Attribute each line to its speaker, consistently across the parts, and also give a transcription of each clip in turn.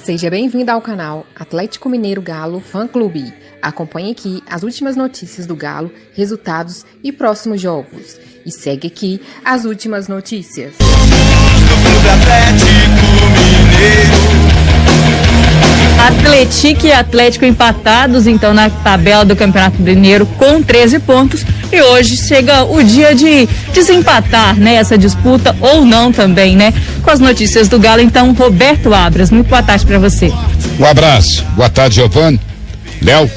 Speaker 1: Seja bem-vindo ao canal Atlético Mineiro Galo Fã Clube. Acompanhe aqui as últimas notícias do Galo, resultados e próximos jogos. E segue aqui as últimas notícias.
Speaker 2: Atlético e Atlético empatados então na tabela do Campeonato Mineiro com 13 pontos e hoje chega o dia de desempatar, né, essa disputa ou não também, né? Com as notícias do Galo, então, Roberto Abras, muito boa tarde para você.
Speaker 3: Um abraço, boa tarde, Giovanni, Léo.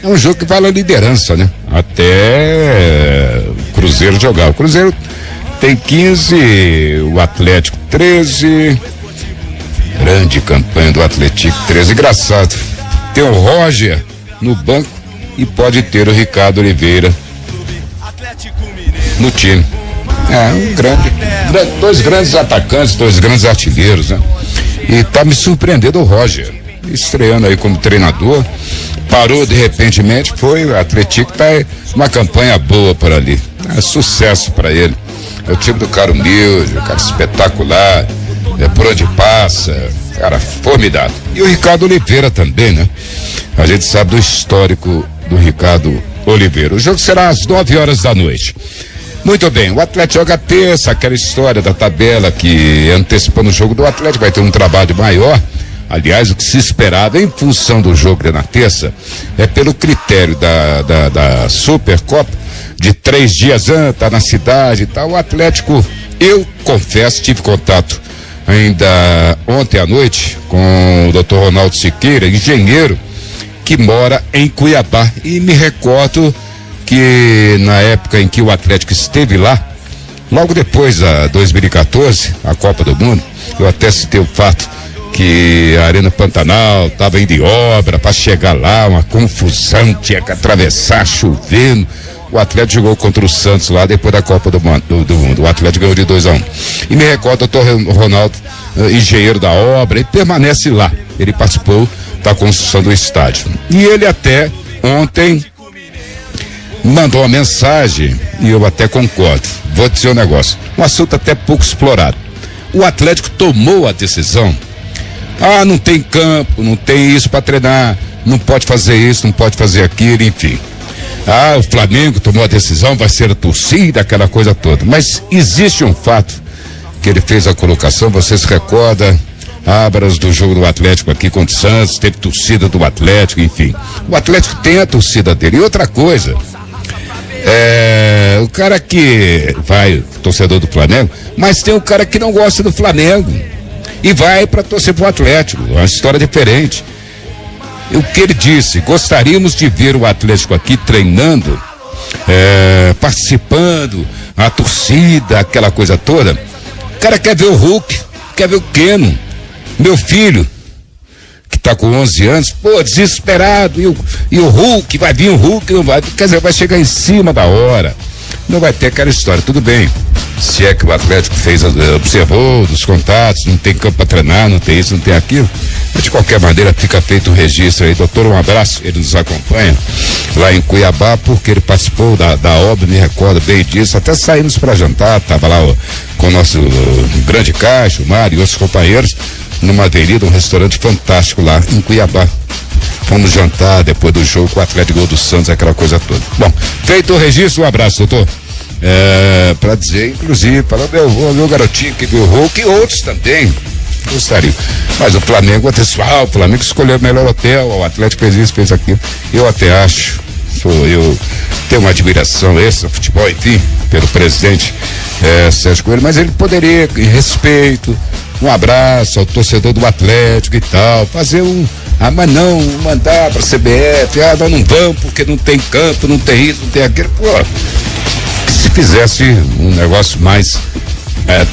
Speaker 3: É um jogo que vale a liderança, né? Até o Cruzeiro jogar. O Cruzeiro tem 15, o Atlético 13. Grande campanha do Atlético 13, engraçado. Tem o Roger no banco e pode ter o Ricardo Oliveira no time. Dois grandes atacantes, dois grandes artilheiros, né? E tá me surpreendendo o Roger, estreando aí como treinador. Parou de repentemente, o Atlético tá uma campanha boa por ali. É sucesso para ele. É o time do cara humilde, o cara espetacular. Por onde passa, cara formidável. E o Ricardo Oliveira também, né? A gente sabe do histórico do Ricardo Oliveira. O jogo será às 9 horas da noite. Muito bem, o Atlético joga terça, aquela história da tabela que antecipando o jogo do Atlético vai ter um trabalho maior. Aliás, o que se esperava em função do jogo de na terça é pelo critério da Supercopa, de 3 dias antes, tá na cidade e tal. O Atlético, eu confesso, tive contato ainda ontem à noite com o Dr. Ronaldo Siqueira, engenheiro que mora em Cuiabá, e me recordo que na época em que o Atlético esteve lá, logo depois da 2014, a Copa do Mundo, eu até citei o fato que a Arena Pantanal estava indo em obra para chegar lá, uma confusão, tinha que atravessar chovendo. O Atlético jogou contra o Santos lá depois da Copa do Mundo. O Atlético ganhou de 2-1. E me recordo o doutor Ronaldo, engenheiro da obra, e permanece lá. Ele participou da construção do estádio. E ele até ontem mandou uma mensagem, e eu até concordo. Vou dizer um negócio, um assunto até pouco explorado. O Atlético tomou a decisão. Não tem campo, não tem isso para treinar, não pode fazer isso, não pode fazer aquilo, enfim. O Flamengo tomou a decisão, vai ser a torcida, aquela coisa toda. Mas existe um fato que ele fez a colocação, você se recorda, Abras, do jogo do Atlético aqui contra o Santos, teve torcida do Atlético, enfim. O Atlético tem a torcida dele. E outra coisa, o cara que vai, torcedor do Flamengo, mas tem um cara que não gosta do Flamengo e vai para torcer pro Atlético, uma história diferente. O que ele disse, gostaríamos de ver o Atlético aqui treinando, participando, a torcida, aquela coisa toda. O cara quer ver o Hulk, quer ver o Keno, meu filho, que tá com 11 anos, desesperado, e o Hulk, vai vir o Hulk, não vai, quer dizer, vai chegar em cima da hora, não vai ter aquela história, tudo bem. Se é que o Atlético observou dos contatos, não tem campo para treinar, não tem isso, não tem aquilo, mas de qualquer maneira fica feito o registro aí. Doutor, um abraço, ele nos acompanha lá em Cuiabá, porque ele participou da obra, me recordo bem disso, até saímos para jantar, tava lá com o nosso grande Caixa, o Mário e outros companheiros, numa avenida, um restaurante fantástico lá em Cuiabá. Fomos jantar depois do jogo com o Atlético Gol do Santos, aquela coisa toda. Bom, feito o registro, um abraço, doutor. Para dizer, inclusive, para o meu garotinho que viu o Hulk e outros também gostariam. Mas o Flamengo o Flamengo escolheu o melhor hotel, o Atlético fez isso, fez aquilo. Eu até acho, eu tenho uma admiração extra, futebol, enfim, pelo presidente Sérgio Coelho, mas ele poderia, em respeito, um abraço ao torcedor do Atlético e tal, fazer mas não mandar para a CBF, nós não vamos porque não tem campo, não tem isso, não tem aquilo, se fizesse um negócio mais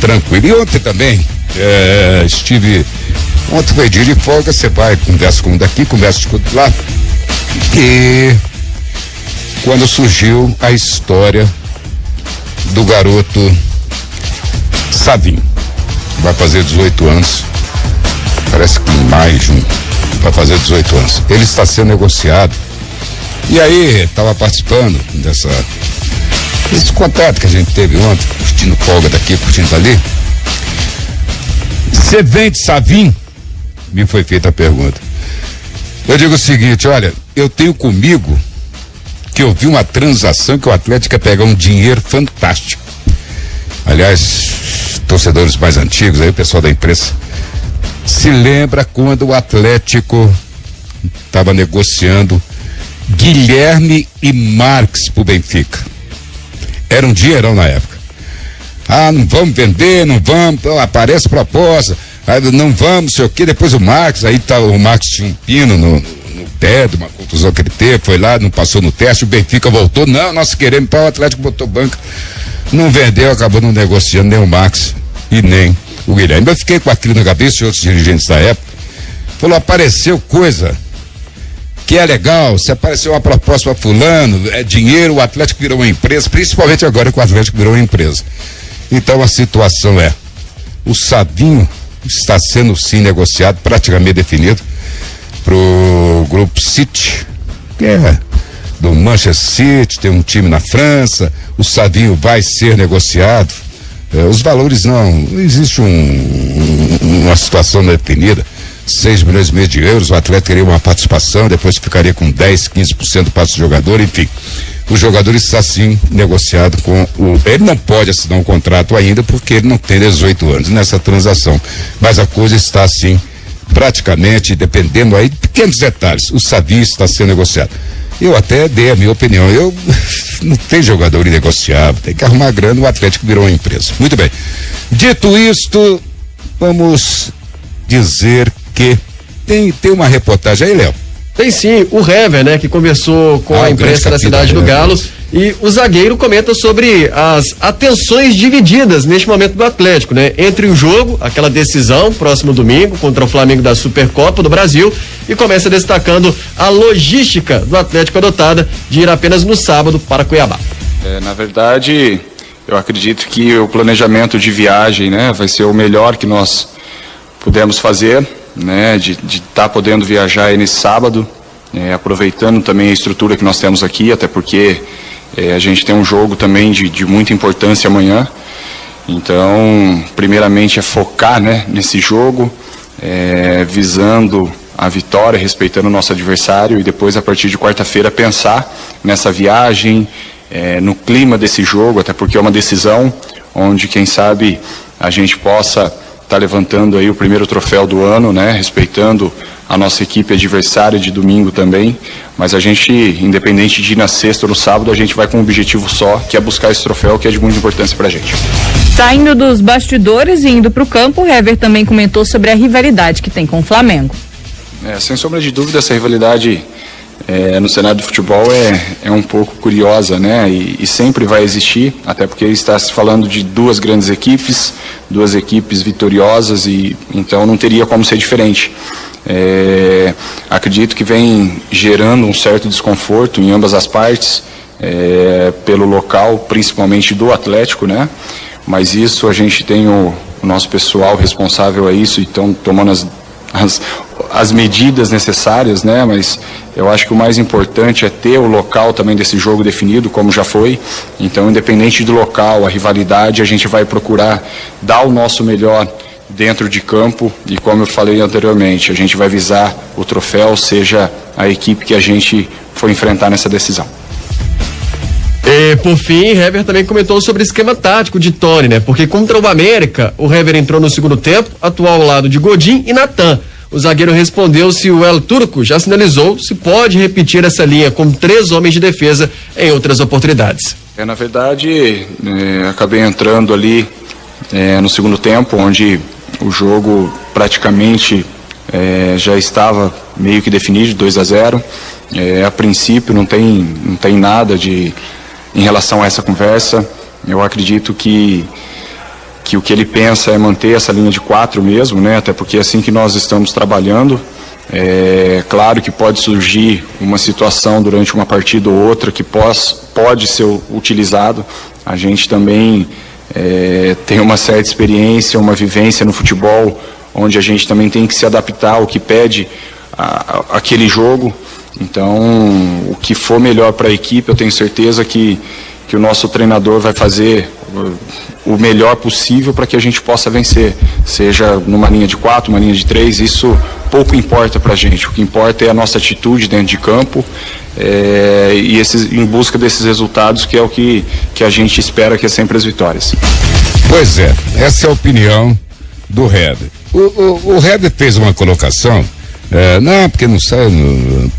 Speaker 3: tranquilo. E ontem também ontem foi dia de folga, você vai, conversa com um daqui, conversa com outro lá, e quando surgiu a história do garoto Savinho, vai fazer 18 anos, parece que em maio, junho, vai fazer 18 anos, ele está sendo negociado, e aí estava participando esse contato que a gente teve ontem, curtindo folga daqui, curtindo ali. Você vende Savinho me foi feita a pergunta. Eu digo o seguinte, olha, eu tenho comigo que eu vi uma transação que o Atlético ia pegar um dinheiro fantástico. Aliás, torcedores mais antigos, aí o pessoal da imprensa se lembra quando o Atlético estava negociando Guilherme e Marques pro Benfica. Era um dinheirão na época. Não vamos vender, não vamos, aparece proposta, não vamos, sei o que, depois o Marques, o Marques tinha um pino no pé, de uma contusão que ele teve, foi lá, não passou no teste, o Benfica voltou, não, nós queremos, o Atlético botou banca, não vendeu, acabou não negociando nem o Marques e nem o Guilherme. Eu fiquei com aquilo na cabeça e outros dirigentes da época, falou, apareceu coisa que é legal, se apareceu uma proposta para fulano, é dinheiro, o Atlético virou uma empresa, principalmente agora que o Atlético virou uma empresa. Então a situação é, o Savinho está sendo sim negociado, praticamente definido, pro Grupo City, que é do Manchester City, tem um time na França, o Savinho vai ser negociado, os valores não existe uma situação definida, 6 milhões e meio de euros, o Atlético teria uma participação, depois ficaria com 10, 15% para o jogador, enfim. O jogador está sim negociado ele não pode assinar um contrato ainda porque ele não tem 18 anos nessa transação, mas a coisa está assim, praticamente, dependendo aí de pequenos detalhes, o Savinho está sendo negociado. Eu até dei a minha opinião, não tem jogador inegociável, tem que arrumar grana, o Atlético virou uma empresa. Muito bem, dito isto, vamos dizer que tem uma reportagem aí, Léo.
Speaker 4: Tem sim, o Hever, né, que conversou com a imprensa da cidade do Galo, e o zagueiro comenta sobre as atenções divididas neste momento do Atlético, né, entre o jogo, aquela decisão, próximo domingo, contra o Flamengo da Supercopa do Brasil, e começa destacando a logística do Atlético adotada de ir apenas no sábado para Cuiabá.
Speaker 5: Na verdade, eu acredito que o planejamento de viagem, né, vai ser o melhor que nós pudemos fazer, né, de estar podendo viajar aí nesse sábado, aproveitando também a estrutura que nós temos aqui, até porque a gente tem um jogo também de muita importância amanhã. Então, primeiramente é focar, né, nesse jogo, visando a vitória, respeitando o nosso adversário, e depois, a partir de quarta-feira, pensar nessa viagem, no clima desse jogo, até porque é uma decisão onde, quem sabe, a gente possa está levantando aí o primeiro troféu do ano, né? Respeitando a nossa equipe adversária de domingo também, mas a gente, independente de ir na sexta ou no sábado, a gente vai com um objetivo só, que é buscar esse troféu, que é de muita importância pra gente.
Speaker 2: Saindo dos bastidores e indo pro campo, o Hever também comentou sobre a rivalidade que tem com o Flamengo.
Speaker 5: Sem sombra de dúvida, essa rivalidade no cenário do futebol é um pouco curiosa, né? E sempre vai existir, até porque está se falando de duas grandes equipes, duas equipes vitoriosas, e então não teria como ser diferente. Acredito que vem gerando um certo desconforto em ambas as partes, pelo local, principalmente do Atlético, né? Mas isso, a gente tem o nosso pessoal responsável a isso, e estão tomando as medidas necessárias, né? Mas eu acho que o mais importante é ter o local também desse jogo definido, como já foi. Então, independente do local, a rivalidade, a gente vai procurar dar o nosso melhor dentro de campo, e como eu falei anteriormente, a gente vai visar o troféu, seja a equipe que a gente for enfrentar nessa decisão.
Speaker 4: E, por fim, Hever também comentou sobre o esquema tático de Tony, né? Porque contra o América, o Hever entrou no segundo tempo, atuou ao lado de Godin e Natan. O zagueiro respondeu se o El Turco já sinalizou se pode repetir essa linha com 3 homens de defesa em outras oportunidades.
Speaker 5: Na verdade, acabei entrando ali no segundo tempo, onde o jogo praticamente já estava meio que definido, 2-0. A princípio não tem nada em relação a essa conversa. Eu acredito que o que ele pensa é manter essa linha de 4 mesmo, né? Até porque é assim que nós estamos trabalhando. Claro que pode surgir uma situação durante uma partida ou outra que pode ser utilizado. A gente também tem uma certa experiência, uma vivência no futebol, onde a gente também tem que se adaptar ao que pede aquele jogo. Então, o que for melhor para a equipe, eu tenho certeza que o nosso treinador vai fazer o melhor possível para que a gente possa vencer, seja numa linha de 4, uma linha de 3, isso pouco importa para a gente. O que importa é a nossa atitude dentro de campo e em busca desses resultados, que é o que a gente espera, que é sempre as vitórias.
Speaker 3: Pois é, essa é a opinião do Heber. O Heber fez uma colocação, não, porque não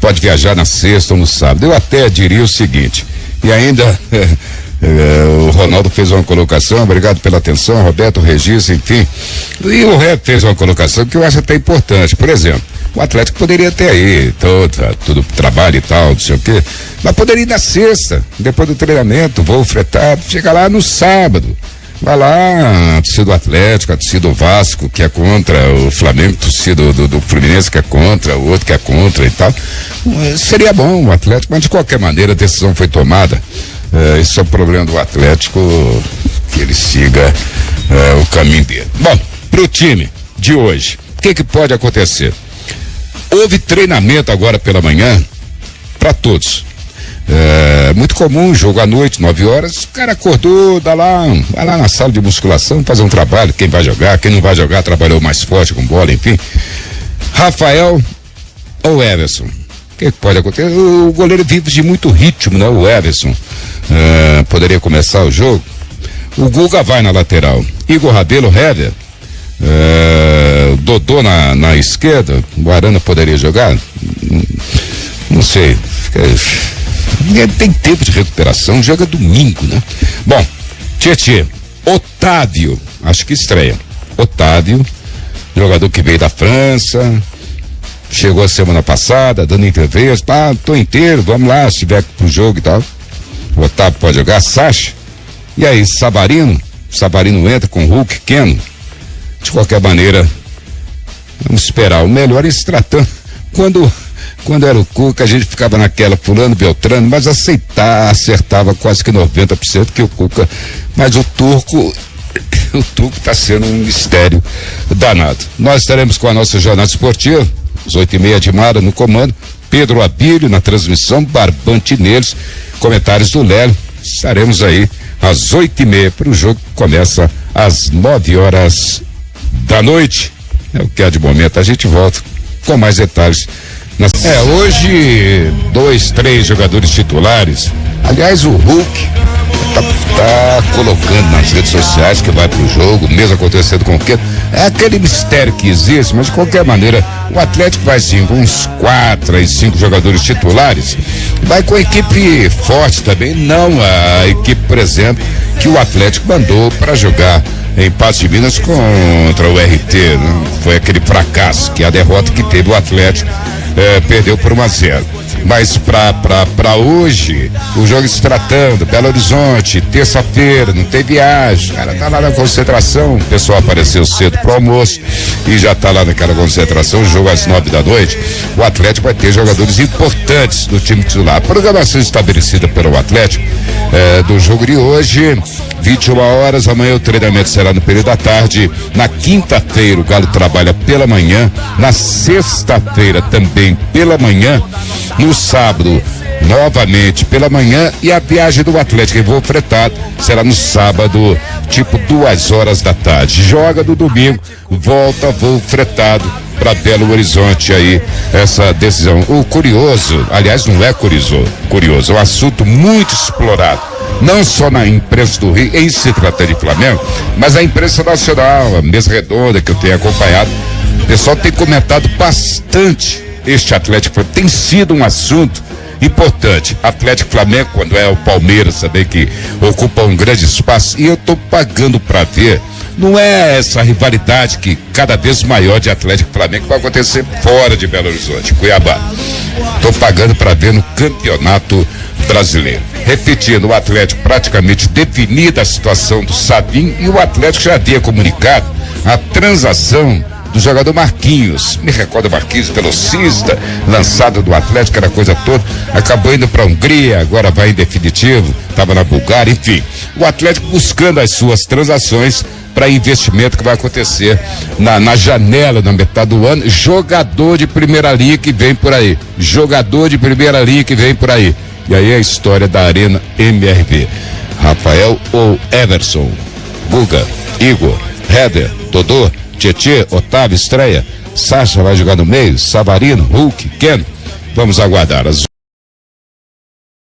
Speaker 3: pode viajar na sexta ou no sábado. Eu até diria o seguinte, e ainda o Ronaldo fez uma colocação, obrigado pela atenção, Roberto, Regis, enfim, e o Heber fez uma colocação que eu acho até importante. Por exemplo, o Atlético poderia ter aí tudo trabalho e tal, não sei o quê, mas poderia ir na sexta, depois do treinamento, voo fretado, chega lá no sábado. Vai lá, a torcida do Atlético, a torcida do Vasco, que é contra, o Flamengo, a torcida do Fluminense, que é contra, o outro que é contra e tal. Seria bom o Atlético, mas de qualquer maneira a decisão foi tomada. Esse é o problema do Atlético, que ele siga o caminho dele. Bom, pro time de hoje, o que pode acontecer? Houve treinamento agora pela manhã para todos. Muito comum, jogo à noite, 9 horas, o cara acordou, vai lá na sala de musculação, fazer um trabalho, quem vai jogar, quem não vai jogar, trabalhou mais forte com bola, enfim. Rafael ou Everson? O que pode acontecer? O goleiro vive de muito ritmo, né? O Everson poderia começar o jogo. O Guga vai na lateral. Igor Rabelo, Hever, Dodô na esquerda, o Arana poderia jogar? Não sei. Tem tempo de recuperação, joga domingo, né? Bom, Tietê, Otávio, acho que estreia. Otávio, jogador que veio da França, chegou a semana passada, dando entrevista, tô inteiro, vamos lá, se tiver pro jogo e tal. O Otávio pode jogar, Sacha. E aí, Savarino entra com Hulk, Keno. De qualquer maneira, vamos esperar. O melhor é se tratando. Quando era o Cuca, a gente ficava naquela, fulano, Beltrano, mas acertava quase que 90% que o Cuca, mas o Turco está sendo um mistério danado. Nós estaremos com a nossa jornada esportiva, às 8h30 de Mara no comando, Pedro Abílio na transmissão, Barbante Neles, comentários do Lélio. Estaremos aí às 8h30 para o jogo que começa às 9 horas da noite. É o que há de momento. A gente volta com mais detalhes. Hoje 2-3 jogadores titulares. Aliás, o Hulk tá colocando nas redes sociais que vai pro jogo, mesmo acontecendo com o quê? É aquele mistério que existe, mas de qualquer maneira o Atlético vai sim com uns 4 a 5 jogadores titulares, vai com a equipe forte também, não a equipe, por exemplo, que o Atlético mandou para jogar em Patos de Minas contra o RT, né? Foi aquele fracasso, que a derrota que teve o Atlético, perdeu por 1-0. Mas pra hoje, o jogo se tratando, Belo Horizonte, terça-feira, não tem viagem, o cara tá lá na concentração, o pessoal apareceu cedo pro almoço e já tá lá naquela concentração, o jogo às 9 da noite, o Atlético vai ter jogadores importantes do time titular. A programação estabelecida pelo Atlético do jogo de hoje, 21 horas, amanhã o treinamento será no período da tarde, na quinta-feira o Galo trabalha pela manhã, na sexta-feira também pela manhã, no sábado novamente pela manhã, e a viagem do Atlético em voo fretado será no sábado, tipo 2 horas da tarde. Joga no domingo, volta voo fretado para Belo Horizonte aí, essa decisão. O curioso, aliás, não é curioso, é um assunto muito explorado, não só na imprensa do Rio, em se tratando de Flamengo, mas a imprensa nacional, a mesa redonda que eu tenho acompanhado, o pessoal tem comentado bastante este Atlético. Tem sido um assunto importante. Atlético Flamengo, quando é o Palmeiras também, que ocupa um grande espaço, e eu tô pagando para ver, não é essa rivalidade que cada vez maior de Atlético Flamengo vai acontecer fora de Belo Horizonte, Cuiabá. Tô pagando para ver no Campeonato Brasileiro. Repetindo, o Atlético praticamente definida a situação do Sabinho, e o Atlético já havia comunicado a transação do jogador Marquinhos. Me recordo, Marquinhos, velocista, lançado do Atlético, era coisa toda, acabou indo para a Hungria, agora vai em definitivo, estava na Bulgária, enfim. O Atlético buscando as suas transações para investimento que vai acontecer na janela, na metade do ano. Jogador de primeira linha que vem por aí. E aí a história da Arena MRV. Rafael ou Everson? Guga, Igor, Heber, Dodô, Tietê, Otávio, estreia. Sacha vai jogar no meio, Savarino, Hulk, Keno. Vamos aguardar.